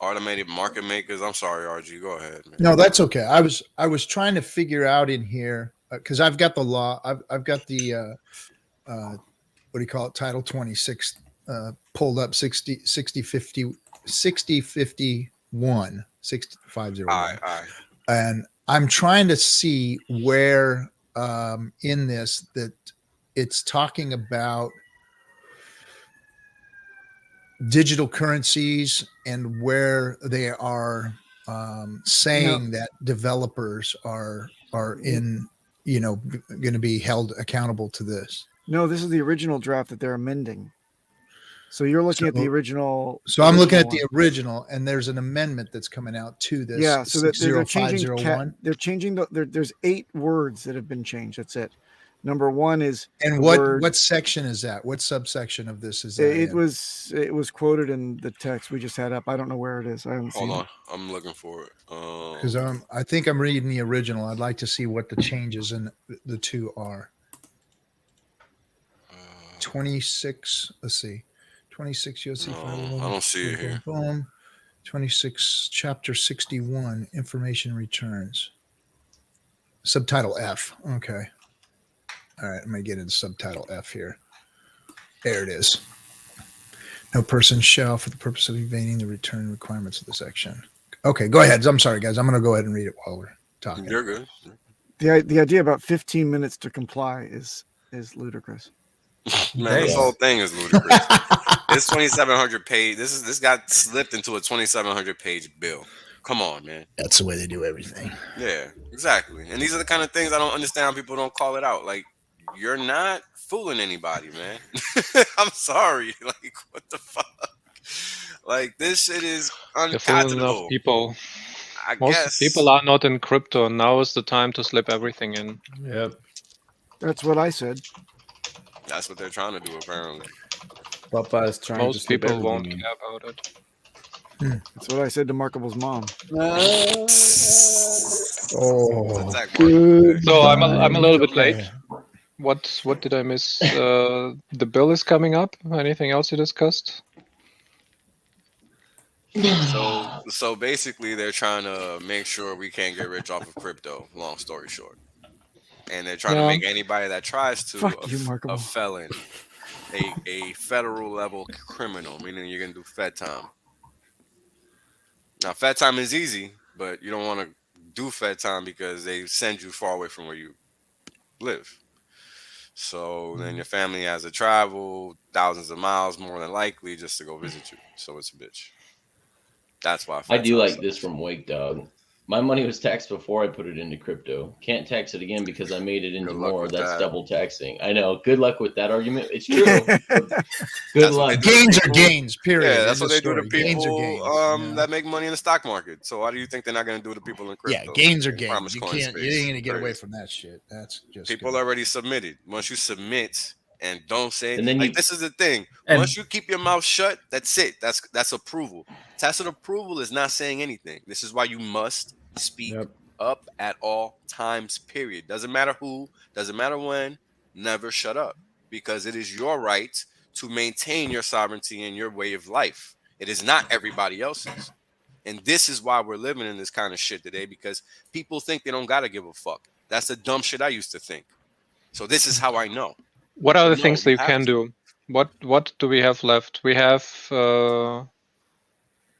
Automated market makers. I'm sorry, RG. Go ahead, man. No, that's okay. I was trying to figure out in here because I've got the law. I've got the what do you call it? Title 26 pulled up 6051. 6501. And I'm trying to see where in this that it's talking about digital currencies and where they are saying that developers are in, going to be held accountable to this. No, this is the original draft that they're amending. So you're looking at the original. So I'm looking at the original, and there's an amendment that's coming out to this. Yeah, so they're changing. They're changing there's 8 words that have been changed. That's it. Number 1 is. And what section is that? What subsection of this is that? It was quoted in the text we just had up. I don't know where it is. I haven't seen it. Hold on, I'm looking for it. Because I think I'm reading the original. I'd like to see what the changes in the two are. 26. Let's see. 26 USC 511. I don't see it here. Boom. 26 chapter 61 information returns. Subtitle F. Okay. All right, I'm going to get into subtitle F here. There it is. No person shall, for the purpose of evading the return requirements of the section. Okay, go ahead. I'm sorry, guys. I'm going to go ahead and read it while we're talking. You're good. The idea about 15 minutes to comply is ludicrous. Man, this whole thing is ludicrous. This 2,700 page. This got slipped into a 2,700 page bill. Come on, man. That's the way they do everything. Yeah, exactly. And these are the kind of things I don't understand how people don't call it out. Like, you're not fooling anybody, man. I'm sorry. Like, what the fuck? Like, this shit is They're fooling enough unconscionable. people. I Most guess people are not in crypto. Now is the time to slip everything in. Yep. That's what I said. that's what they're trying to do, apparently. Papa is trying to Most slip people won't everything in. care about it. That's what I said to Markable's mom. Oh, Attack Mark. So I'm a little bit late. What did I miss? The bill is coming up. Anything else you discussed? So basically, they're trying to make sure we can't get rich off of crypto. Long story short, and they're trying to make anybody that tries to Fuck you, a Markable. felon, a federal level criminal, meaning you're gonna do Fed time. Now, Fed time is easy, but you don't want to do Fed time because they send you far away from where you live. So then your family has to travel thousands of miles, more than likely, just to go visit you. So it's a bitch. That's why I do time like sucks. this from Wake Dog. My money was taxed before I put it into crypto. Can't tax it again because I made it into Good luck more. with That's that. double taxing. I know. Good luck with that argument. It's true. Good That's what luck. they do. gains are gains. Period. Yeah, that's End what of they do to story. Gains are people gains, you know? that make money in the stock market. So why do you think they're not going to do to people in crypto? Yeah, gains are in gains. promise You coin can't. You space? ain't gonna get away Crazy. from that shit. That's just People gonna- already submitted. Once you submit and don't say, And then like, you- this is the thing. And- Once you keep your mouth shut, that's it. That's approval. Tacit approval is not saying anything. This is why you must speak Yep. up at all times. Period. Doesn't matter who. Doesn't matter when. Never shut up, because it is your right to maintain your sovereignty and your way of life. It is not everybody else's. And this is why we're living in this kind of shit today, because people think they don't gotta give a fuck. That's the dumb shit I used to think. So this is how I know. What are the No, things that you you have can to. do? What do we have left? We have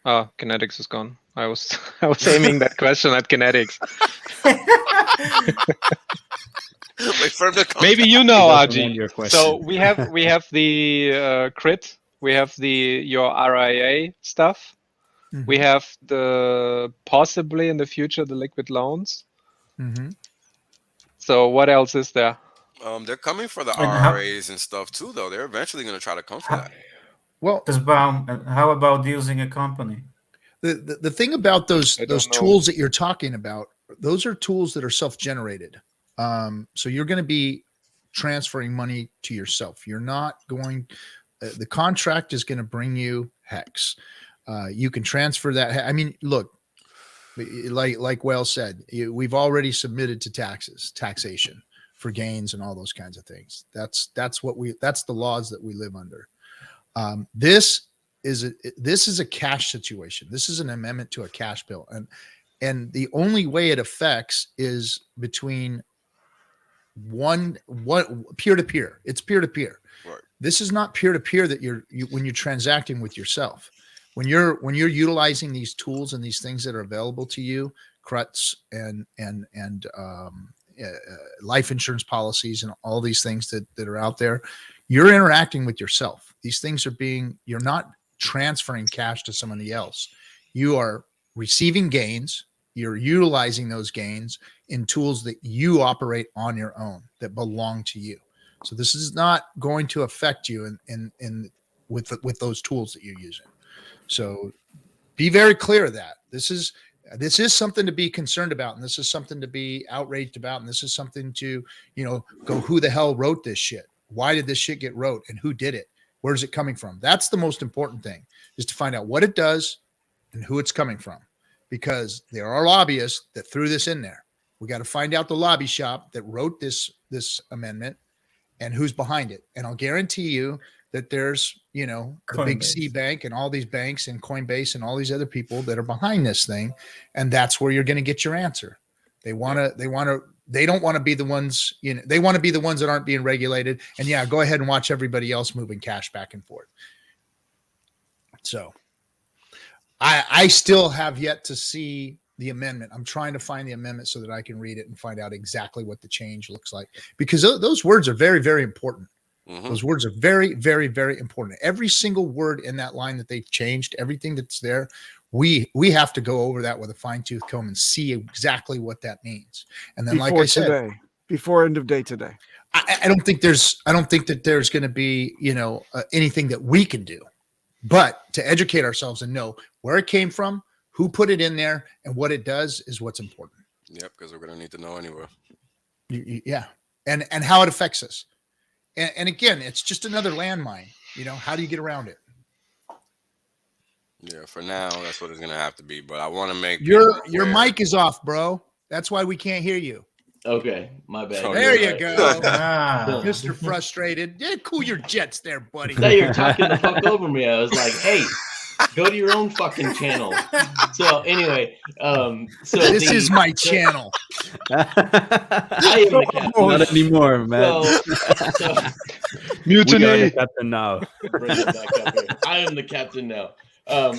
Kinetics is gone. I was aiming that question at Kinetics. Wait for him to come. Maybe you know, He doesn't want RG. your question. So we have the crit. We have your RIA stuff. Mhm. We have the possibly in the future the liquid loans. Mhm. So what else is there? They're coming for the And how- RRAs and stuff too, though. They're eventually going to try to come for that. Well, How about using a company? the thing about those I don't know. tools that you're talking about, those are tools that are self-generated. So you're going to be transferring money to yourself. You're not going. The contract is going to bring you Hex. You can transfer that. I mean, look, like Whale said, we've already submitted to taxation for gains and all those kinds of things. That's the laws that we live under. This is a cash situation. This is an amendment to a cash bill, and the only way it affects is between one peer-to-peer. It's peer-to-peer. Right. This is not peer-to-peer that when you're transacting with yourself. When you're utilizing these tools and these things that are available to you, CRUTs and life insurance policies and all these things that are out there, you're interacting with yourself. These things you're not transferring cash to somebody else. You are receiving gains. You're utilizing those gains in tools that you operate on your own that belong to you. So this is not going to affect you with those tools that you're using. So be very clear of that. This is something to be concerned about, and this is something to be outraged about, and this is something to, go, who the hell wrote this shit? Why did this shit get wrote, and who did it? Where's it coming from? That's the most important thing, is to find out what it does and who it's coming from, because there are lobbyists that threw this in there. We got to find out the lobby shop that wrote this amendment and who's behind it. And I'll guarantee you that there's, the big C bank and all these banks and Coinbase and all these other people that are behind this thing. And that's where you're going to get your answer. They don't want to be the ones, they want to be the ones that aren't being regulated. And yeah, go ahead and watch everybody else moving cash back and forth. So I still have yet to see the amendment. I'm trying to find the amendment so that I can read it and find out exactly what the change looks like, because those words are very, very important. Those words are very, very, very important. Every single word in that line that they've changed, everything that's there, we have to go over that with a fine-tooth comb and see exactly what that means. And then, like I said, before end of day today, I don't think that there's going to be, anything that we can do, but to educate ourselves and know where it came from, who put it in there, and what it does is what's important. Yep, because we're going to need to know anyway. Yeah, and how it affects us. And again, it's just another landmine. How do you get around it? Yeah, for now, that's what it's going to have to be. But I want to make your mic is off, bro. That's why we can't hear you. Okay, my bad. There you go. Mr. Frustrated. Yeah, cool your jets there, buddy. Now you're talking the fuck over me. I was like, hey, go to your own fucking channel. So anyway, this is my channel. I am the captain. Not anymore, man. So Mutiny. We are the captain now. Bring it back up here. I am the captain now.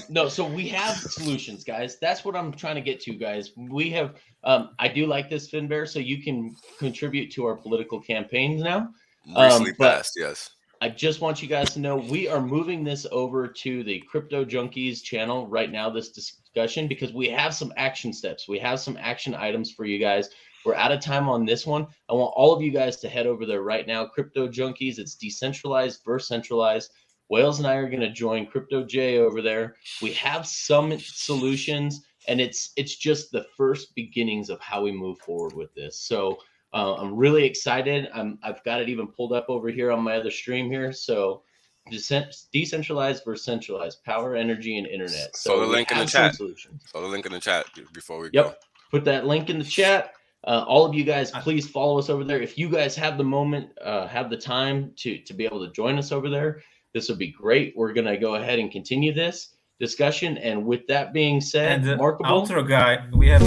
No, so we have solutions, guys. That's what I'm trying to get to, guys. We have I do like this, Finbear, so you can contribute to our political campaigns now. Recently passed, yes. I just want you guys to know we are moving this over to the Crypto Junkies channel right now, this discussion, because we have some action steps. We have some action items for you guys. We're out of time on this one. I want all of you guys to head over there right now. Crypto Junkies, it's decentralized versus centralized. Wales and I are going to join Crypto J over there. We have some solutions, and it's just the first beginnings of how we move forward with this. So I'm really excited. I've got it even pulled up over here on my other stream here. So decentralized versus centralized, power, energy, and internet. So the link in the chat. So the link in the chat before we go. Put that link in the chat. All of you guys, please follow us over there. If you guys have the moment, have the time to be able to join us over there, this would be great. We're going to go ahead and continue this discussion. And with that being said, and Markable. Outro guy, we have a